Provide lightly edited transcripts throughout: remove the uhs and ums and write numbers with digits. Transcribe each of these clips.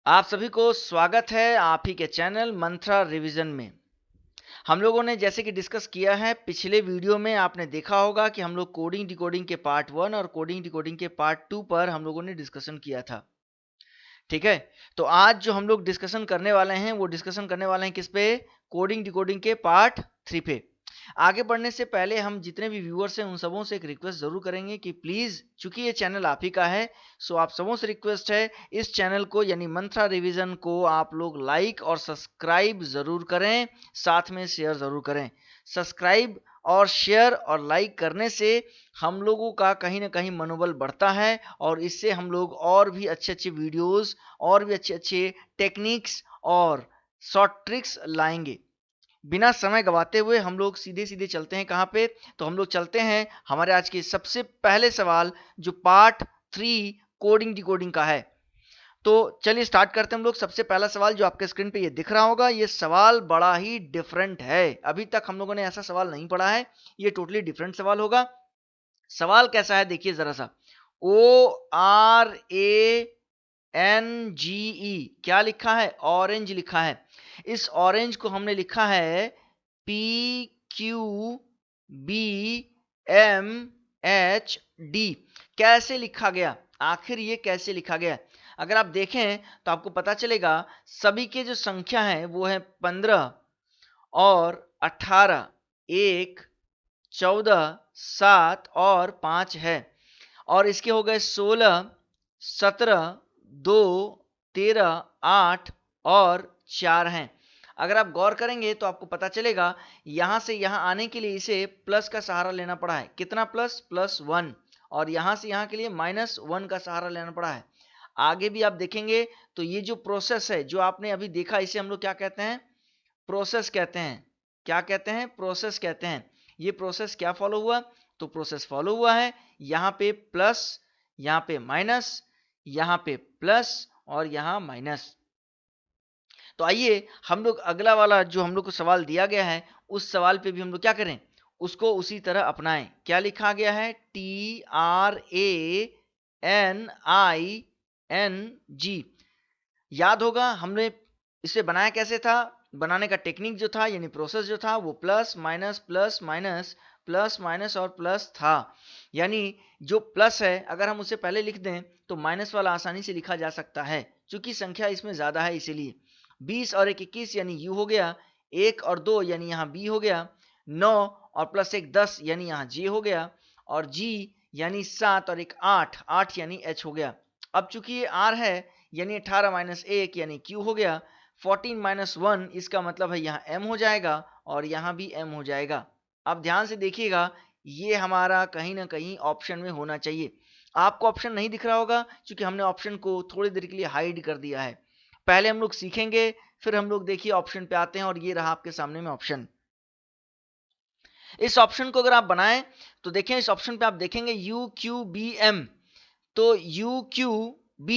आप सभी को स्वागत है आप ही के चैनल मंत्रा रिवीजन में। हम लोगों ने जैसे कि डिस्कस किया है पिछले वीडियो में, आपने देखा होगा कि हम लोग कोडिंग डिकोडिंग के पार्ट 1 और कोडिंग डिकोडिंग के पार्ट 2 पर हम लोगों ने डिस्कशन किया था। ठीक है, तो आज जो हम लोग डिस्कशन करने वाले हैं वो डिस्कशन करने वाले हैं किस पे? कोडिंग डिकोडिंग के पार्ट 3 पे। आगे बढ़ने से पहले हम जितने भी व्यूअर्स हैं उन सबों से एक रिक्वेस्ट जरूर करेंगे कि प्लीज, चूंकि ये चैनल आप ही का है, सो आप सबों से रिक्वेस्ट है इस चैनल को यानी मंत्रा रिवीजन को आप लोग लाइक और सब्सक्राइब जरूर करें, साथ में शेयर जरूर करें। सब्सक्राइब और शेयर और लाइक करने से हम लोगों का कहीं ना कहीं मनोबल बढ़ता है और इससे हम लोग और भी अच्छे अच्छे वीडियोस और भी अच्छे अच्छे टेक्निक्स और शॉर्ट ट्रिक्स लाएंगे। बिना समय गवाते हुए हम लोग सीधे सीधे चलते हैं कहाँ पे? तो हम लोग चलते हैं हमारे आज के सबसे पहले सवाल जो पार्ट 3 कोडिंग डिकोडिंग का है। तो चलिए स्टार्ट करते हैं हम लोग। सबसे पहला सवाल जो आपके स्क्रीन पे ये दिख रहा होगा, ये सवाल बड़ा ही डिफरेंट है। अभी तक हम लोगों ने ऐसा सवाल नहीं पढ़ा है, ये टोटली डिफरेंट सवाल होगा। सवाल कैसा है देखिए जरा सा। ORANGE क्या लिखा है? ऑरेंज लिखा है। इस ऑरेंज को हमने लिखा है PQBMHD। कैसे लिखा गया? आखिर ये कैसे लिखा गया? अगर आप देखें तो आपको पता चलेगा सभी के जो संख्या है वो है 15 और 18, 1, 14, 7 और 5 है। और इसके हो गए 16, 17, 2, 13, 8 और 4 हैं। अगर आप गौर करेंगे तो आपको पता चलेगा यहां से यहां आने के लिए इसे प्लस का सहारा लेना पड़ा है। कितना प्लस? +1। और यहां से यहां के लिए -1 का सहारा लेना पड़ा है। आगे भी आप देखेंगे तो ये जो प्रोसेस है जो आपने अभी देखा, इसे हम लोग क्या कहते हैं? प्रोसेस कहते हैं। क्या कहते हैं? प्रोसेस कहते हैं। ये प्रोसेस क्या फॉलो हुआ? तो प्रोसेस फॉलो हुआ है यहाँ पे प्लस, यहाँ पे माइनस, यहाँ पे प्लस और यहाँ माइनस। तो आइए हम लोग अगला वाला जो हम लोग को सवाल दिया गया है उस सवाल पे भी हम लोग क्या करें, उसको उसी तरह अपनाएं। क्या लिखा गया है? TRANING। याद होगा हमने इसे बनाया कैसे था? बनाने का टेक्निक जो था यानी प्रोसेस जो था वो plus minus plus minus plus minus और प्लस था। यानी जो प्लस है अगर हम उसे पहले लिख दें तो माइनस वाला आसानी से लिखा जा सकता है क्योंकि संख्या इसमें ज्यादा है इसीलिए। 20 और 1 21 यानी यू हो गया। 1 और 2 यानी यहाँ बी हो गया। 9 और +1 10 यानी यहाँ जी हो गया। और जी यानी 7 और 1 8, 8 यानी एच हो गया। अब चूंकि ये आर है यानी 18 - 1 यानी क्यू हो गया। 14 - 1 इसका मतलब है यहाँ एम हो जाएगा और यहाँ भी एम हो जाएगा। अब ध्यान से देखिएगा ये हमारा कहीं ना कहीं ऑप्शन में होना चाहिए। आपको ऑप्शन नहीं दिख रहा होगा क्योंकि हमने ऑप्शन को थोड़ी देर के लिए हाइड कर दिया है। पहले हम लोग सीखेंगे फिर हम लोग देखिए ऑप्शन पे आते हैं और ये रहा आपके सामने में ऑप्शन। इस ऑप्शन को अगर आप बनाएं तो देखें इस ऑप्शन पे आप देखेंगे UQBM। तो UQB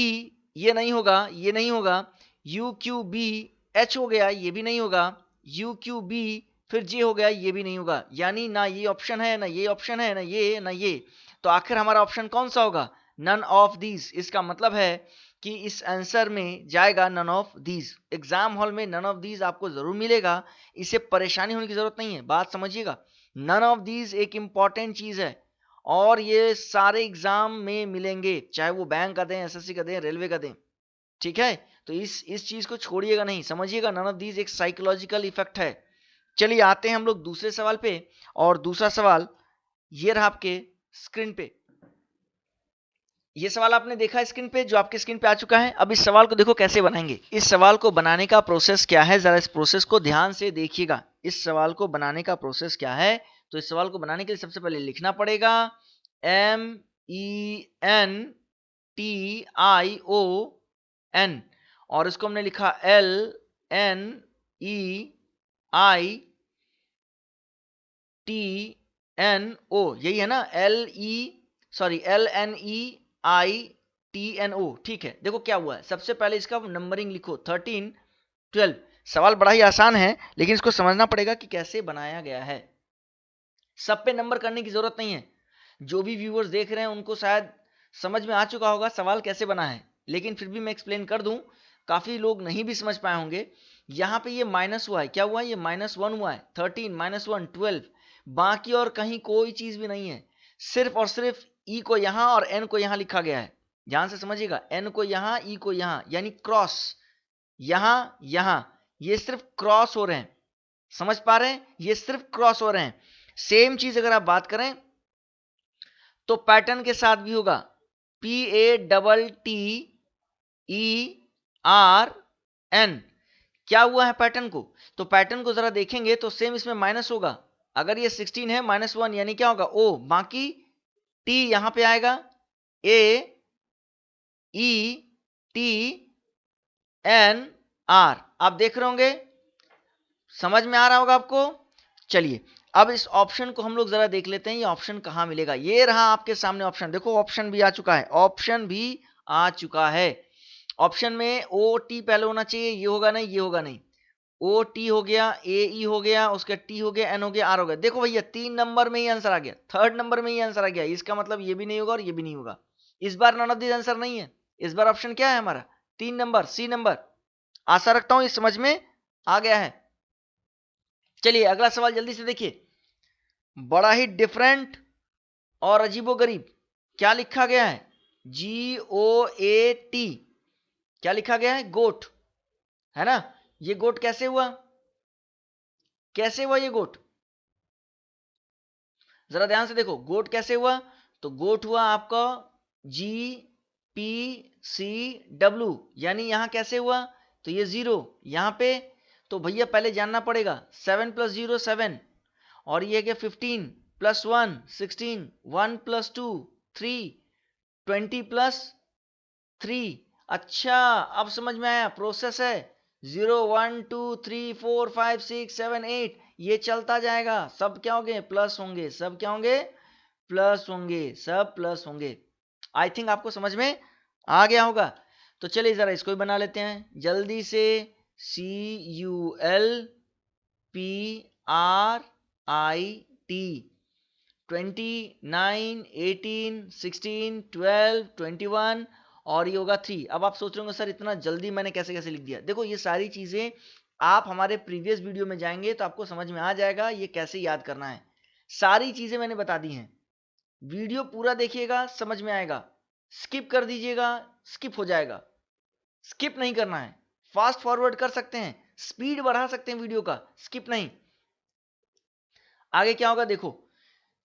ये नहीं होगा, ये नहीं होगा। UQBH हो गया, ये भी नहीं होगा। UQB फिर J हो गया, ये भी नहीं होगा। यानी ना ये ऑप्शन है, ना ये ऑप्शन है, ना ये ना ये। तो आखिर हमारा ऑप्शन कौन सा होगा? None of these. इसका मतलब है कि इस आंसर में जाएगा none of these. Exam hall में नन ऑफ दीज आपको जरूर मिलेगा, इससे परेशानी होने की जरूरत नहीं है। बात समझिएगा, नन ऑफ दीज एक इंपॉर्टेंट चीज है और ये सारे एग्जाम में मिलेंगे, चाहे वो बैंक का दें, एसएससी का दें, रेलवे का दें। ठीक है, तो इस चीज को छोड़िएगा नहीं, समझिएगा। नन ऑफ दीज एक साइकोलॉजिकल इफेक्ट है। चलिए आते हैं हम लोग दूसरे सवाल पे। और दूसरा सवाल ये रहा आपके स्क्रीन पे। ये सवाल आपने देखा स्क्रीन पे, जो आपके स्क्रीन पे आ चुका है। अब इस सवाल को देखो कैसे बनाएंगे। इस सवाल को बनाने का प्रोसेस क्या है, जरा इस प्रोसेस को ध्यान से देखिएगा। इस सवाल को बनाने का प्रोसेस क्या है? तो इस सवाल को बनाने के लिए सबसे पहले लिखना पड़ेगा MENTION और इसको हमने लिखा LNEITNO। यही है ना? LNEITNO। ठीक है, देखो क्या हुआ है। सबसे पहले इसका नंबरिंग लिखो 13 12। सवाल बड़ा ही आसान है लेकिन इसको समझना पड़ेगा कि कैसे बनाया गया है। सब पे नंबर करने की जरूरत नहीं है। जो भी व्यूअर्स देख रहे हैं उनको शायद समझ में आ चुका होगा सवाल कैसे बना है, लेकिन फिर भी मैं एक्सप्लेन कर दूं काफी लोग नहीं भी समझ पाए होंगे। यहाँ पे ये माइनस हुआ है, क्या हुआ है, ये -1 हुआ है, 13 -1 12, बाकी और कहीं कोई चीज भी नहीं है, सिर्फ और सिर्फ ई को यहाँ और एन को यहाँ लिखा गया है। ध्यान से समझिएगा, एन को यहाँ, ई को यहाँ, यानी क्रॉस, यहाँ यहाँ, ये सिर्फ क्रॉस हो रहे हैं, समझ पा रहे हैं, ये सिर्फ क्रॉस हो रहे हैं। सेम चीज अगर आप बात करें तो पैटर्न के साथ भी होगा, PATTERN, क्या हुआ है पैटर्न को, तो पैटर्न को जरा देखेंगे तो सेम इसमें माइनस होगा। अगर ये 16 है -1 यानी क्या होगा, ओ, बाकी टी यहां पे आएगा, AETNR, आप देख रहे होंगे, समझ में आ रहा होगा आपको। चलिए अब इस ऑप्शन को हम लोग जरा देख लेते हैं, ये ऑप्शन कहां मिलेगा। ये रहा आपके सामने ऑप्शन, देखो ऑप्शन भी आ चुका है, ऑप्शन भी आ चुका है। ऑप्शन में ओ टी पहले होना चाहिए, ये होगा नहीं, ये होगा नहीं, ओ टी हो गया, ए ई हो गया, उसका टी हो गया, एन हो गया, आर हो गया। देखो भैया 3 नंबर में ही आंसर आ गया, 3rd नंबर में ही आंसर आ गया, इसका मतलब ये भी नहीं होगा और ये भी नहीं होगा। इस बार नन ऑफ दिस आंसर नहीं है, इस बार ऑप्शन क्या है हमारा, 3 नंबर, सी नंबर। आशा रखता हूं ये समझ में आ गया है। चलिए अगला सवाल जल्दी से देखिए, बड़ा ही डिफरेंट और अजीबोगरीब, क्या लिखा गया है, GOAT, क्या लिखा गया है, गोट, है ना। ये गोट कैसे हुआ, कैसे हुआ ये गोट, जरा ध्यान से देखो, गोट कैसे हुआ, तो गोट हुआ आपका GPCW, यानी यहां कैसे हुआ, तो ये 0 यहां पे, तो भैया पहले जानना पड़ेगा 7 + 0 7, और ये क्या 15 + 1 16, 1 + 2 3, 20 + 3। अच्छा अब समझ में आया, प्रोसेस है 0 1 2 3 4 5 6 7 8, ये चलता जाएगा, सब क्या होंगे, प्लस होंगे, सब क्या होंगे, प्लस होंगे, सब प्लस होंगे। आई थिंक आपको समझ में आ गया होगा। तो चलिए जरा इसको भी बना लेते हैं जल्दी से, CULPRIT, 29 18 16 12 21 और ये होगा 3। अब आप सोच रहे होंगे सर इतना जल्दी मैंने कैसे कैसे लिख दिया। देखो ये सारी चीजें आप हमारे प्रीवियस वीडियो में जाएंगे तो आपको समझ में आ जाएगा ये कैसे याद करना है। सारी चीजें मैंने बता दी हैं, वीडियो पूरा देखिएगा समझ में आएगा, स्किप कर दीजिएगा स्किप हो जाएगा। स्किप नहीं करना है, फास्ट फॉरवर्ड कर सकते हैं, स्पीड बढ़ा सकते हैं वीडियो का, स्किप नहीं। आगे क्या होगा देखो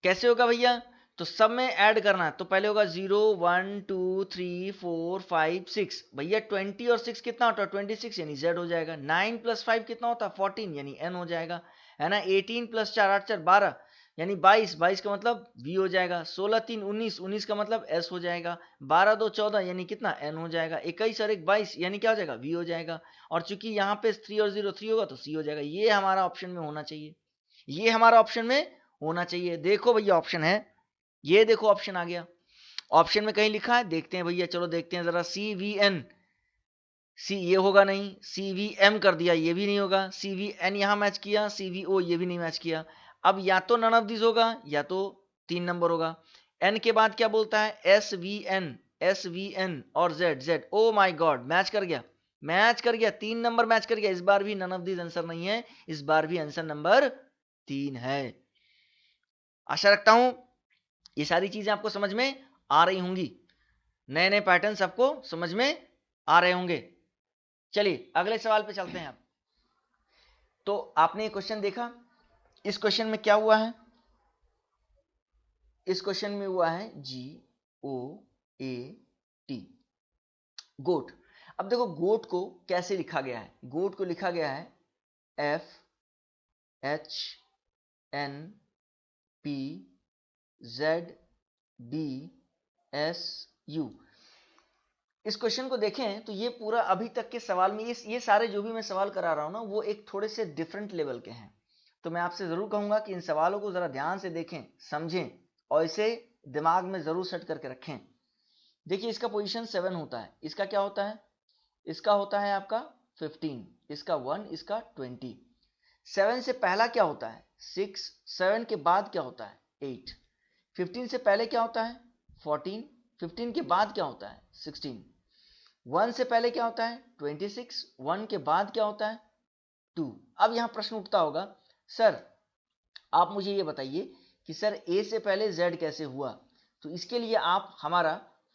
कैसे होगा भैया, तो सब में ऐड करना है, तो पहले होगा 0 1 2 3 4 5 6, भैया 20 और 6 कितना होता है 26 यानी Z हो जाएगा। 9 + 5 कितना होता है 14 यानी N हो जाएगा, है ना। 18 + 4 8 4 12 यानी 22, 22 का मतलब V हो जाएगा। 16 3 19, 19 का मतलब S हो जाएगा। 12 2 14 यानी कितना N हो जाएगा। 21 और 1 22 यानी क्या हो जाएगा V हो जाएगा। और चूंकि यहाँ पे 3 और 0 3 होगा तो C हो जाएगा। ये हमारा ऑप्शन में होना चाहिए, ये हमारा ऑप्शन में होना चाहिए। देखो भैया ऑप्शन है, ये देखो ऑप्शन आ गया। ऑप्शन में कहीं लिखा है, देखते हैं भैया, चलो देखते हैं जरा। CVN, सी ये होगा नहीं, CVM कर दिया ये भी नहीं होगा, CVN यहां मैच किया, CVO ये भी नहीं मैच किया। अब या तो नन ऑफ दिस होगा या तो 3 नंबर होगा। N के बाद क्या बोलता है SVN और Z, oh my God match कर गया, मैच कर गया, 3 नंबर मैच कर गया। इस बार भी नन ऑफ दिस आंसर नहीं है, इस बार भी आंसर नंबर 3 है। आशा रखता हूं ये सारी चीजें आपको समझ में आ रही होंगी, नए नए पैटर्न सबको समझ में आ रहे होंगे। चलिए अगले सवाल पे चलते हैं। आप तो आपने ये क्वेश्चन देखा, इस क्वेश्चन में क्या हुआ है, इस क्वेश्चन में हुआ है GOAT, गोट। अब देखो गोट को कैसे लिखा गया है, गोट को लिखा गया है FHNPZDSU। इस क्वेश्चन को देखें तो ये पूरा अभी तक के सवाल में ये सारे जो भी मैं सवाल करा रहा हूं ना वो एक थोड़े से डिफरेंट लेवल के हैं। तो मैं आपसे जरूर कहूंगा कि इन सवालों को जरा ध्यान से देखें, समझें और इसे दिमाग में जरूर सेट करके रखें। देखिए इसका पोजीशन 7 होता है, इसका क्या होता है, इसका होता है आपका 15, इसका 1, इसका 20। 7 से पहला क्या होता है 6, 7 के बाद क्या होता है 8, 15 से पहले क्या होता है 14, 15 के बाद क्या होता है 16। 1 से पहले क्या होता है 26, 1 के बाद क्या होता है 2। अब यहां प्रश्न उठता होगा, सर आप मुझे ये बताइए कि सर ए से पहले z कैसे हुआ। तो इसके लिए आप हमारा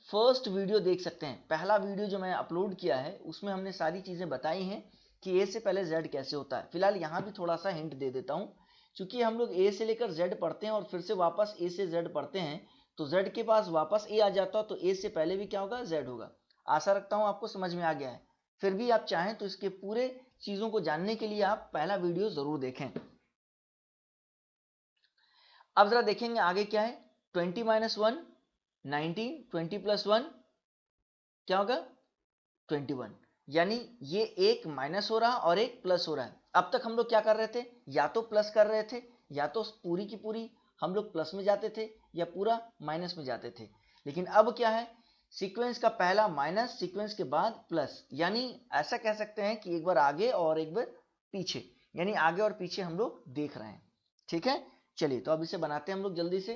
फर्स्ट वीडियो देख सकते हैं। पहला वीडियो जो मैं अपलोड किया है उसमें हमने सारी चीजें बताई हैं कि ए से पहले z कैसे होता है। फिलहाल यहाँ भी थोड़ा सा हिंट दे देता हूँ, क्योंकि हम लोग ए से लेकर z पढ़ते हैं और फिर से वापस ए से z पढ़ते हैं, तो z के पास वापस ए आ जाता तो ए से पहले भी क्या होगा z होगा। आशा रखता हूँ आपको समझ में आ गया है। फिर भी आप चाहें तो इसके पूरे चीजों को जानने के लिए आप पहला वीडियो जरूर देखें। अब जरा देखेंगे आगे क्या है। 20 - 1 19, 20 + 1 क्या होगा 21। यानी ये एक माइनस हो रहा और एक प्लस हो रहा है। अब तक हम लोग क्या कर रहे थे, या तो प्लस कर रहे थे, या तो पूरी की पूरी हम लोग प्लस में जाते थे, या पूरा माइनस में जाते थे। लेकिन अब क्या है, सीक्वेंस का पहला माइनस, सीक्वेंस के बाद प्लस। यानी ऐसा कह सकते हैं कि एक बार आगे और एक बार पीछे, यानी आगे और पीछे हम लोग देख रहे हैं। ठीक है, चलिए तो अब इसे बनाते हैं हम लोग जल्दी से।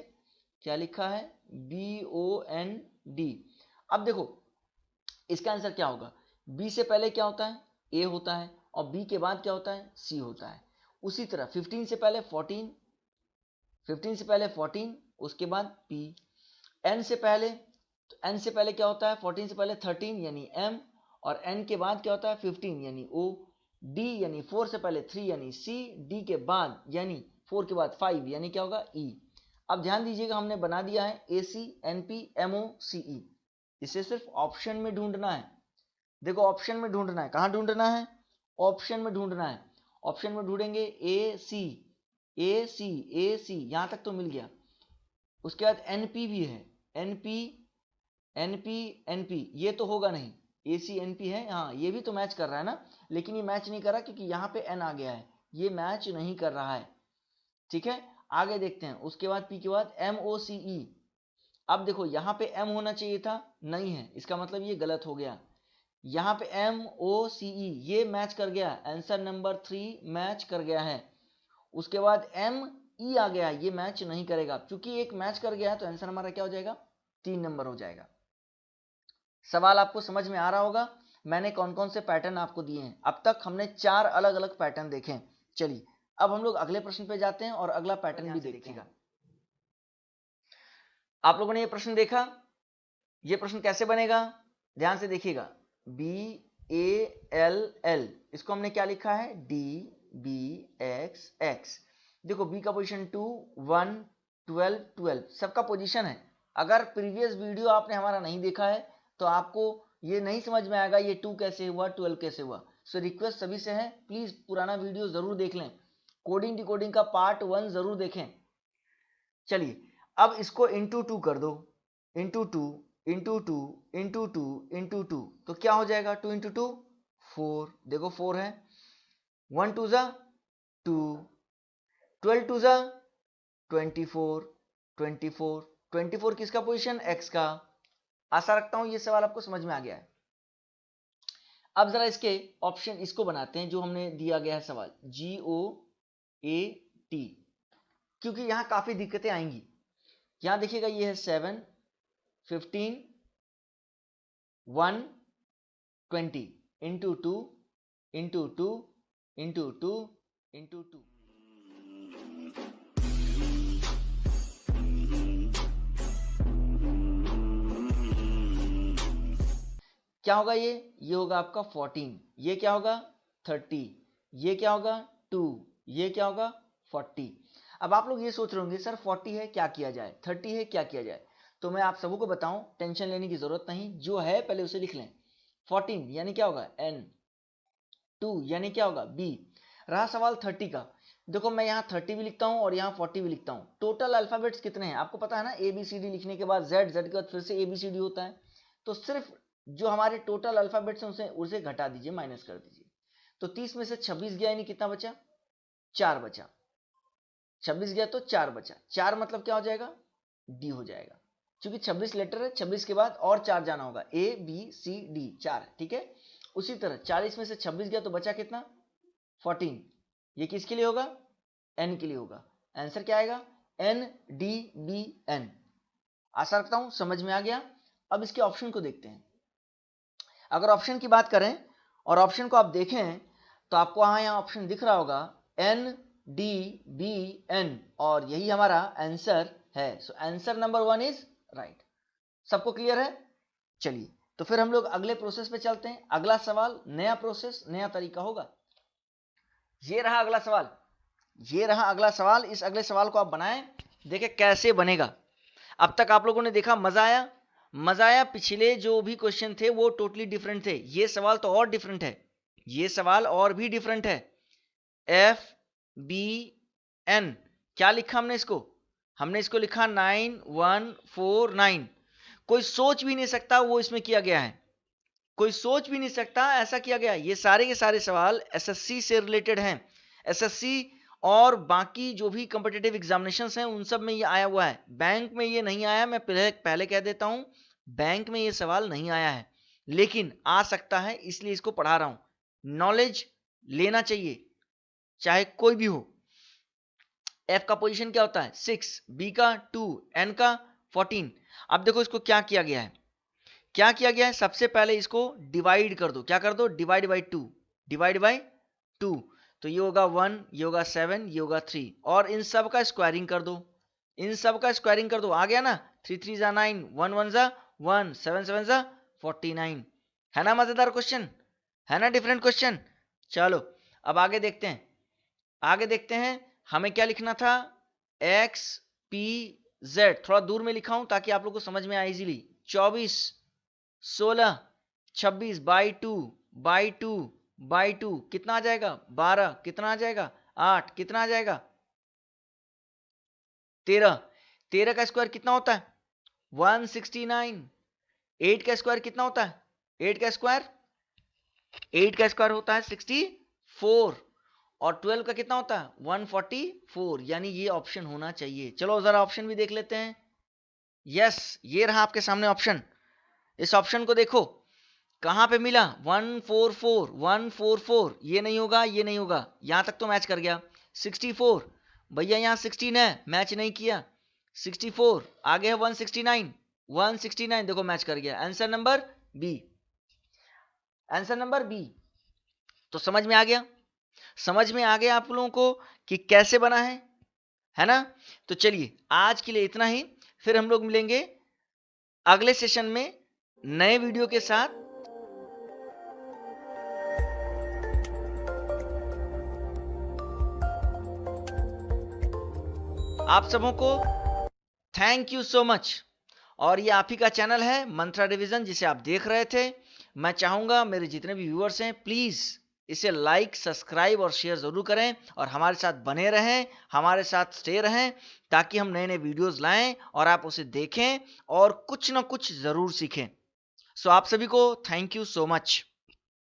क्या लिखा है BOND। अब देखो इसका आंसर क्या होगा, B से पहले क्या होता है A होता है, और B के बाद क्या होता है C होता है। उसी तरह 15 से पहले 14, 15 से पहले 14, उसके बाद P। N से पहले, तो N से पहले क्या होता है 14 से पहले 13 यानी M, और N के बाद क्या होता है 15 यानी O। D यानी 4 से पहले 3 यानी C, D के बाद यानी 4 के बाद 5 यानी क्या होगा E। अब ध्यान दीजिएगा हमने बना दिया है AC NP MO CE। इसे सिर्फ ऑप्शन में ढूंढना है। देखो ऑप्शन में ढूंढना है, कहां ढूंढना है ऑप्शन में ढूंढना है। ऑप्शन में ढूंढेंगे AC AC AC, यहां तक तो मिल गया। उसके बाद NP भी है, NP NP NP, ये तो होगा नहीं, AC NP है, हाँ ये भी तो मैच कर रहा है ना, लेकिन ये मैच नहीं कर रहा क्योंकि यहाँ पे N आ गया है, ये मैच नहीं कर रहा है। ठीक है, आगे देखते हैं। उसके बाद P के बाद MOCE। अब देखो यहाँ पे M होना चाहिए था, नहीं है, इसका मतलब ये गलत हो गया। यहाँ पे MOCE ये मैच कर गया, आंसर नंबर 3 मैच कर गया है। उसके बाद ME आ गया, ये मैच नहीं करेगा। क्योंकि एक मैच कर गया तो आंसर हमारा क्या हो जाएगा 3 नंबर हो जाएगा। सवाल आपको समझ में आ रहा होगा, मैंने कौन कौन से पैटर्न आपको दिए हैं। अब तक हमने 4 अलग अलग पैटर्न देखे। चलिए अब हम लोग अगले प्रश्न पे जाते हैं और अगला पैटर्न भी देखिएगा। आप लोगों ने ये प्रश्न देखा, ये प्रश्न कैसे बनेगा, ध्यान से देखिएगा। BALL, इसको हमने क्या लिखा है DBXX। देखो B का पोजीशन 2 1 12 12 सबका पोजीशन है। अगर प्रीवियस वीडियो आपने हमारा नहीं देखा है तो आपको ये नहीं समझ में आएगा ये 2 कैसे हुआ 12 कैसे हुआ। सो रिक्वेस्ट सभी से है, प्लीज पुराना वीडियो जरूर देख लें, कोडिंग डिकोडिंग का पार्ट 1 जरूर देखें। चलिए अब इसको इंटू 2 कर दो, इंटू 2 इंटू 2 इंटू 2 इंटू 2, तो क्या हो जाएगा 2 इंटू 2 4। देखो 4 है, 1 2 जा 2, 12 2 जा 24, 24 24 किसका पोजीशन x का। आशा रखता हूं ये सवाल आपको समझ में आ गया है। अब जरा इसके ऑप्शन इसको बनाते हैं जो हमने दिया गया है सवाल GOAT, क्योंकि यहां काफी दिक्कतें आएंगी। यहां देखिएगा ये है 7 15 1 20 इंटू 2 इंटू 2 इंटू 2 इंटू 2। क्या होगा ये होगा आपका 14, ये क्या होगा 30, ये क्या होगा 2, ये क्या होगा 40। अब आप लोग ये सोच रहे होंगे सर 40 है क्या किया जाए, 30 है क्या किया जाए। तो मैं आप सबको बताऊं, टेंशन लेने की जरूरत नहीं, जो है पहले उसे लिख लें। 14 यानी क्या होगा N, 2 यानी क्या होगा B। रहा सवाल 30 का, देखो मैं यहाँ 30 भी लिखता हूँ और यहाँ 40 भी लिखता हूँ। टोटल अल्फाबेट्स कितने हैं आपको पता है ना, ABCD लिखने के बाद Z, Z के बाद फिर से ABCD होता है। तो सिर्फ जो हमारे टोटल अल्फाबेट्स हैं उसे घटा दीजिए, माइनस कर दीजिए। तो 30 में से 26 गया, यानी कितना बचा 4 बचा। 26 गया तो 4 बचा, 4 मतलब क्या हो जाएगा D हो जाएगा, क्योंकि 26 लेटर है, 26 के बाद और 4 जाना होगा ABCD 4। ठीक है, उसी तरह 40 में से 26 गया तो बचा कितना 14, ये किसके लिए होगा N के लिए होगा। आंसर क्या आएगा NDBN। आशा रखता हूं समझ में आ गया। अब इसके ऑप्शन को देखते हैं। अगर ऑप्शन की बात करें और ऑप्शन को आप देखें तो आपको यहाँ ऑप्शन दिख रहा होगा NDBN और यही हमारा आंसर है। So answer number 1 is right. सबको क्लियर है? चलिए तो फिर हम लोग अगले प्रोसेस पे चलते हैं। अगला सवाल, नया प्रोसेस, नया तरीका होगा। ये रहा अगला सवाल, ये रहा अगला सवाल। इस अगले सवाल को आप बनाएं, देखें कैसे बनेगा। अब तक आप लोगों ने देखा, मजा आया? मजा आया? पिछले जो भी क्वेश्चन थे वो टोटली डिफरेंट थे, ये सवाल तो और डिफरेंट है, ये सवाल और भी डिफरेंट है। FBN क्या लिखा हमने इसको? हमने इसको लिखा 9149। कोई सोच भी नहीं सकता वो इसमें किया गया है, कोई सोच भी नहीं सकता ऐसा किया गया। ये सारे के सारे सवाल एसएससी से रिलेटेड हैं। एसएससी और बाकी जो भी कॉम्पिटिटिव एग्जामिनेशंस हैं उन सब में ये आया हुआ है। बैंक में ये नहीं आया, मैं पहले कह देता हूं, बैंक में ये सवाल नहीं आया है, लेकिन आ सकता है, इसलिए इसको पढ़ा रहा हूं। नॉलेज लेना चाहिए चाहे कोई भी हो। एफ का पोजीशन क्या होता है? 6, बी का 2, एन का 14। अब देखो इसको क्या किया गया है, क्या किया गया है? सबसे पहले इसको डिवाइड कर दो। क्या कर दो? Divide by 2, divide by 2। तो ये होगा 1, ये होगा 7, ये होगा 3, और इन सब का स्क्वायरिंग कर दो, इन सब का स्क्वायरिंग कर दो। आ गया ना? 3 3 जा 9, 1 1 जा 1, 7 7 जा 49। है ना मजेदार क्वेश्चन? है ना डिफरेंट क्वेश्चन? चलो अब आगे देखते हैं, आगे देखते हैं। हमें क्या लिखना था? X P Z. थोड़ा दूर में लिखा हूं ताकि आप लोग को समझ में आए इजीली। 24 16 26 बाई 2 बाई 2 बाई 2 कितना आ जाएगा? 12। कितना आ जाएगा? 8। कितना आ जाएगा? 13। 13 का स्क्वायर कितना होता है? 169। 8 का स्क्वायर कितना होता है? 8 का स्क्वायर, 8 का स्क्वायर होता है 64, और 12 का कितना होता है? 144। यानी ये ऑप्शन होना चाहिए। चलो जरा ऑप्शन भी देख लेते हैं। यस, ये रहा आपके सामने ऑप्शन। इस ऑप्शन को देखो कहां पे मिला? 144, 144। ये नहीं होगा, ये नहीं होगा, यहां तक तो मैच कर गया। 64 भैया, यहां 16 है, मैच नहीं किया। 64 आगे है 169, 169 देखो मैच कर गया। Answer number B, answer number B. तो समझ में आ गया, समझ में आ गया आप लोगों को कि कैसे बना है ना? तो चलिए आज के लिए इतना ही, फिर हम लोग मिलेंगे अगले सेशन में नए वीडियो के साथ। आप सबों को थैंक यू सो मच। और ये आप ही का चैनल है मंत्रा रिवीजन, जिसे आप देख रहे थे। मैं चाहूंगा मेरे जितने भी व्यूअर्स हैं प्लीज इसे लाइक, सब्सक्राइब और शेयर जरूर करें, और हमारे साथ बने रहें, हमारे साथ स्टे रहें, ताकि हम नए नए वीडियोस लाएं और आप उसे देखें और कुछ ना कुछ जरूर सीखें। सो आप सभी को थैंक यू सो मच।